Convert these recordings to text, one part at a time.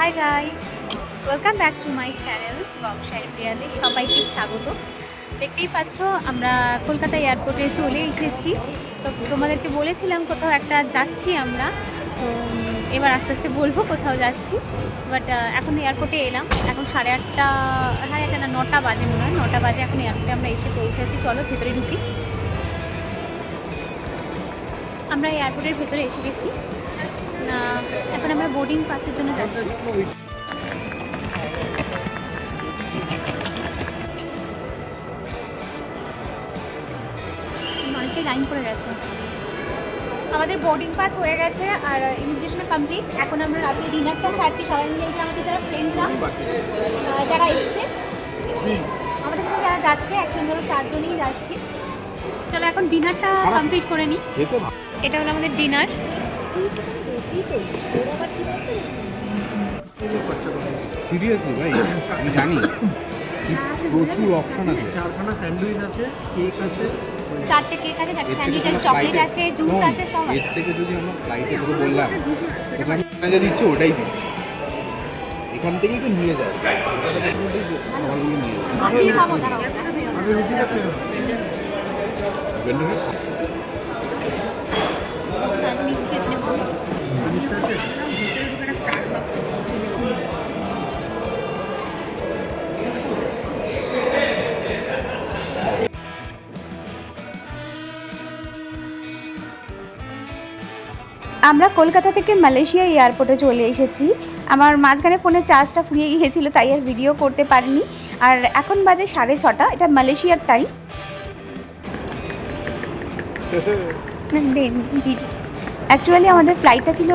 High guys, welcome back to my channel বংশাই প্রিয়ালে সবাইকে স্বাগত। দেখতেই পাচ্ছ আমরা কলকাতা এয়ারপোর্টে চলে এসেছি। তো তোমাদেরকে বলেছিলাম কোথাও একটা যাচ্ছি আমরা, তো এবার আস্তে আস্তে বলবো কোথাও যাচ্ছি। বাট এখন এয়ারপোর্টে এলাম, এখন 8:30 8:30 না 9টা বাজে, মনে হয় 9টা বাজে এখন এয়ারপোর্টে আমরা এসে পৌঁছেছি। চলো ভেতরে ঢুকি। আমরা এয়ারপোর্টের ভেতরে এসে গেছি, এখন আমরা বোর্ডিং পাসের জন্য যাচ্ছি। অনেকটাই লাইন পড়ে গেছে। আমাদের বোর্ডিং পাস হয়ে গেছে আর ইমিগ্রেশনে কমপ্লিট। এখন আমরা রাতে ডিনারটা সারছি সবাই মিলে। এই যে আমাদের যারা ফ্রেন্ডরা যারা এসছে, আমাদের সাথে যারা যাচ্ছে, একসঙ্গে ধরো 4 জনই যাচ্ছি। চলো এখন ডিনারটা কমপ্লিট করে নিই। এটা হলো আমাদের ডিনার। সিরিয়াসলি ভাই, আমি জানি প্রচুর অপশন আছে। 4খানা স্যান্ডউইচ আছে, কেক আছে, 4টে কেক আছে, 4টে স্যান্ডউইচ আছে, চকলেট আছে, জুস আছে, সব এর আছে। থেকে যদি আমরা ফ্লাইটে তোকে বললাম তোকে আমি যা দিচ্ছি ওটাই দিচ্ছি, এখান থেকে একটু নিয়ে যায় ওটা ডেফিনেটলি খাবারগুলো নিয়ে যায়। দিয়ে খাবো, দাঁড়াও। আগে রুটিটা খেয়ে নাও। বেলুনে তারপর মিক্স ভেজ নেবো। জিনিসটা আছে আমরা কলকাতা থেকে মালয়েশিয়া এয়ারপোর্টে চলে এসেছি। আমার মাঝখানে ফোনের চার্জটা ফুরিয়ে গিয়েছিল, তাই আর ভিডিও করতে পারিনি। আর এখন বাজে 6:30, এটা মালয়েশিয়ার টাইম। অ্যাকচুয়ালি আমাদের ফ্লাইটটা ছিল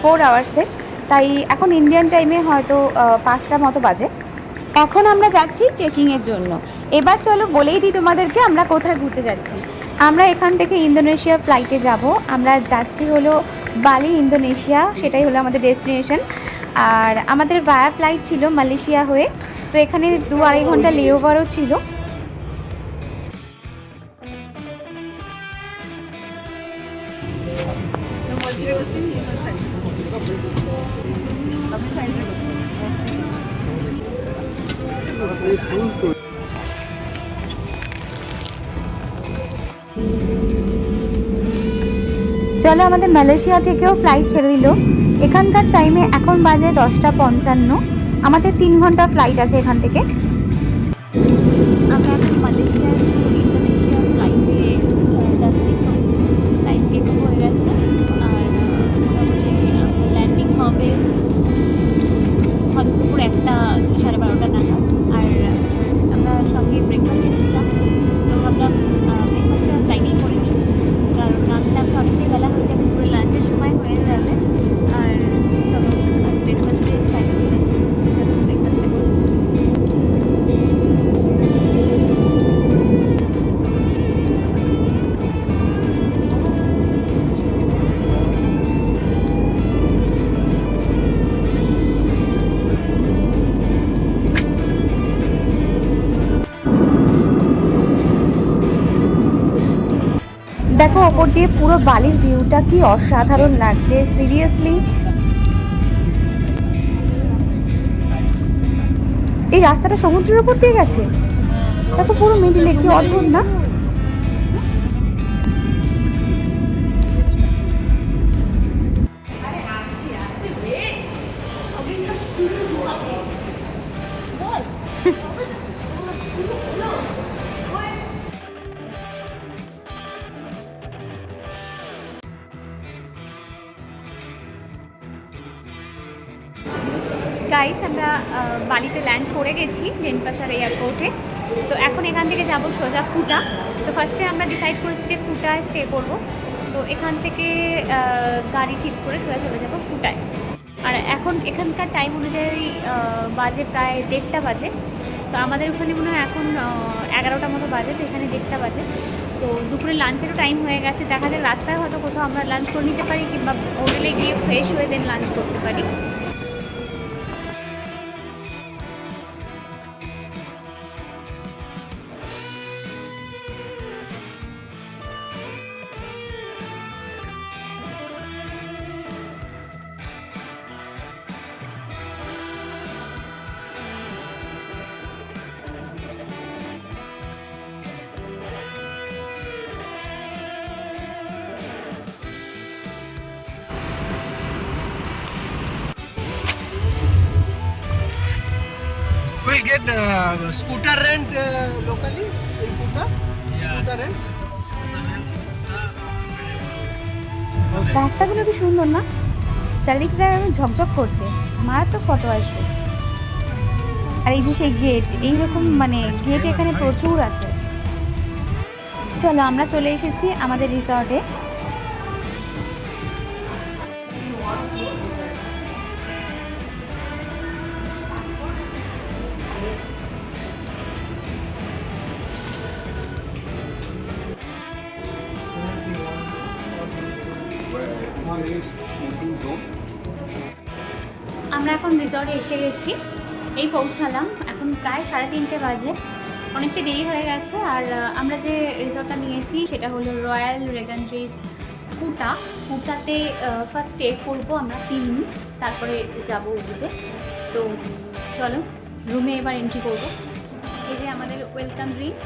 4 আওয়ার্সের, তাই এখন ইন্ডিয়ান টাইমে হয়তো 5টা মতো বাজে। এখন আমরা যাচ্ছি চেকিংয়ের জন্য। এবার চলো বলেই দিই তোমাদেরকে আমরা কোথায় ঘুরতে যাচ্ছি। আমরা এখান থেকে ইন্দোনেশিয়া ফ্লাইটে যাব। আমরা যাচ্ছি হলো বালি, ইন্দোনেশিয়া, সেটাই হলো আমাদের ডেস্টিনেশন। আর আমাদের ভায়া ফ্লাইট ছিল মালয়েশিয়া হয়ে, তো এখানে 2-2.5 ঘন্টা লেওভারও ছিল। চলো আমাদের মালয়েশিয়া থেকেও ফ্লাইট ছেড়ে দিল। এখানকার টাইমে এখন বাজে 10:55। আমাদের 3 ঘন্টা ফ্লাইট আছে এখান থেকে। আমরা এখন মালয়েশিয়া ইন্দোনেশিয়া ফ্লাইটে যাচ্ছি। তো ফ্লাইট টেক হয়ে গেছে আর মোটামুটি ল্যান্ডিং হবে হয়তো দুপুর 1টা 12:30 নাগাদ। আর আমরা সঙ্গে ব্রেকফাস্ট এনেছিলাম, তো ভাবলাম ব্রেকফাস্টটা ফ্লাইটেই করে নিই, কারণ রান্না অনেকটাই বেলা হয়ে যাবে, পুরো লাঞ্চের সময় হয়ে যাবে। আর চলো ব্রেকফাস্টে স্যান্ডউইচ এনেছি, চলো ব্রেকফাস্টটা করি। দেখো ওপর দিয়ে পুরো বালির ভিউটা কি অসাধারণ লাগছে, সিরিয়াসলি। এই রাস্তাটা সমুদ্রের উপর দিয়ে গেছে, দেখো পুরো মিডিলে, কি অদ্ভুত না? গাইস, আমরা বালিতে ল্যান্ড করে গেছি ডেনপাসার এয়ারপোর্টে। তো এখন এখান থেকে যাব সোজা কুটা। তো ফার্স্টে আমরা ডিসাইড করেছি যে কুটায় স্টে করব। তো এখান থেকে গাড়ি ঠিক করে সোজা চলে যাব কুটায়। আর এখন এখানকার টাইম অনুযায়ী বাজে প্রায় 1:30 বাজে। তো আমাদের ওখানে মনে হয় এখন 11টা মতো বাজে, তো এখানে 1:30 বাজে। তো দুপুরে লাঞ্চেরও টাইম হয়ে গেছে, দেখা যায় রাস্তায় হয়তো কোথাও আমরা লাঞ্চ করে নিতে পারি, কিংবা হোটেলে গিয়ে ফ্রেশ হয়ে দেন লাঞ্চ করতে পারি। We'll get scooter rent locally in Kuta. Scooter rent. রাস্তাগুলো কি সুন্দর না, চারিদিকটা ঝকঝক করছে, মারাত্মক ফটো আসবে। আর এই যে সেই গেট, এইরকম মানে গেট এখানে প্রচুর আছে। চলো আমরা চলে এসেছি আমাদের রিসর্টে। আমরা এখন রিসর্টে এসে গেছি, এই পৌঁছালাম, এখন প্রায় 3:30 বাজে, অনেকটা দেরি হয়ে গেছে। আর আমরা যে রিসর্টটা নিয়েছি সেটা হলো রয়্যাল রেগান্ট্রিজ কুটাতে ফার্স্ট স্টে করবো আমরা 3 দিন, তারপরে যাবো উবুতে। তো চলো রুমে এবার এন্ট্রি করবো। এই যে আমাদের ওয়েলকাম ড্রিঙ্ক,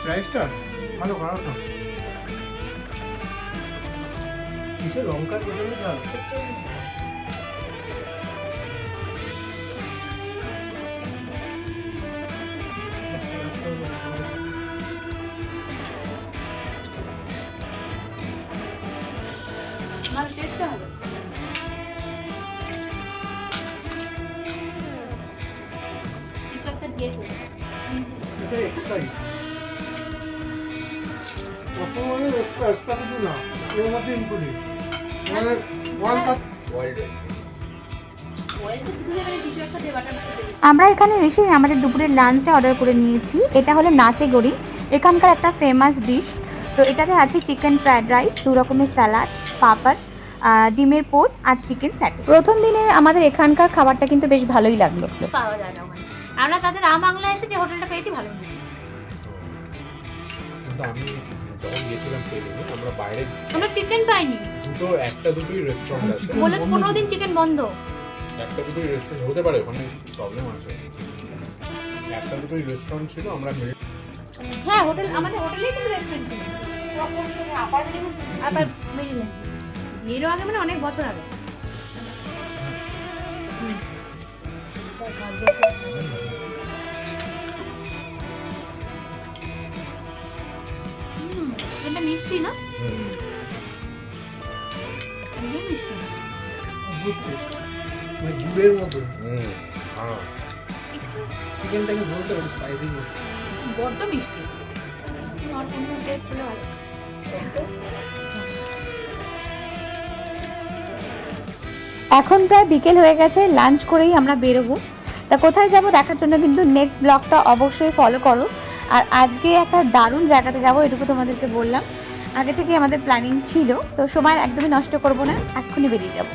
প্রাইসটা ভালো খারাপ না। কিসে লঙ্কা প্রচন্ড ঝাল। ভালো টেস্টটা হবে। কিছু একটা দিয়েছে, এটা এক্সট্রাই। প্রথমে একটু এক্সট্রা কিছু না, এর মধ্যে ইনক্লুডিং। মানে 1 কাপ আমরা এখানে এসে আমাদের দুপুরের লাঞ্চটা অর্ডার করে নিয়েছি। এটা হলো নাসে গরিং, এখানকার একটা ফেমাস ডিশ। তো এটাতে আছে চিকেন ফ্রাইড রাইস, 2 রকমের স্যালাড, পাপড়, ডিমের পোচ আর চিকেন স্যাটে। প্রথম দিনে আমাদের এখানকার খাবারটা কিন্তু বেশ ভালোই লাগলো। পাওয়া যায় না ওখানে, আমরা তাদের বাংলা এসে যে হোটেলটা পেয়েছি ভালো হয়েছে। কিন্তু আমি যখন গিয়েছিলাম পেলিনে, আমরা বাইরে আমরা চিকেন পাইনি, একটা দুটোই রেস্টুরেন্ট আছে। বলেছে 15 দিন চিকেন বন্ধ। একটা দুটোই রেস্টুরেন্ট হতে পারে, ওখানে প্রবলেম আছে। একটা দুটোই রেস্টুরেন্ট ছিল, আমরা হ্যাঁ হোটেল, আমাদের হোটেলেই কিন্তু রেস্টুরেন্ট ছিল। আবার মিডিলে এরও আগে, মানে অনেক বছর আগে। এটা মিষ্টি না, একদম মিষ্টি। গুড টেস্ট, মানে গুড়ের মতো। হ্যাঁ চিকেনটাকে বলতে পারি স্পাইসি। বড্ড মিষ্টি, আর কোনো টেস্ট হলে ভালো। এখন প্রায় বিকেল হয়ে গেছে, লাঞ্চ করেই আমরা বেরোবো। তা কোথায় যাব দেখার জন্য কিন্তু নেক্সট ব্লগটা অবশ্যই ফলো করো। আর আজকে একটা দারুণ জায়গাতে যাব, এটুকু তোমাদেরকে বললাম। আগে থেকে আমাদের প্ল্যানিং ছিল, তো সময় একদমই নষ্ট করব না, এক্ষুনি বেরিয়ে যাব।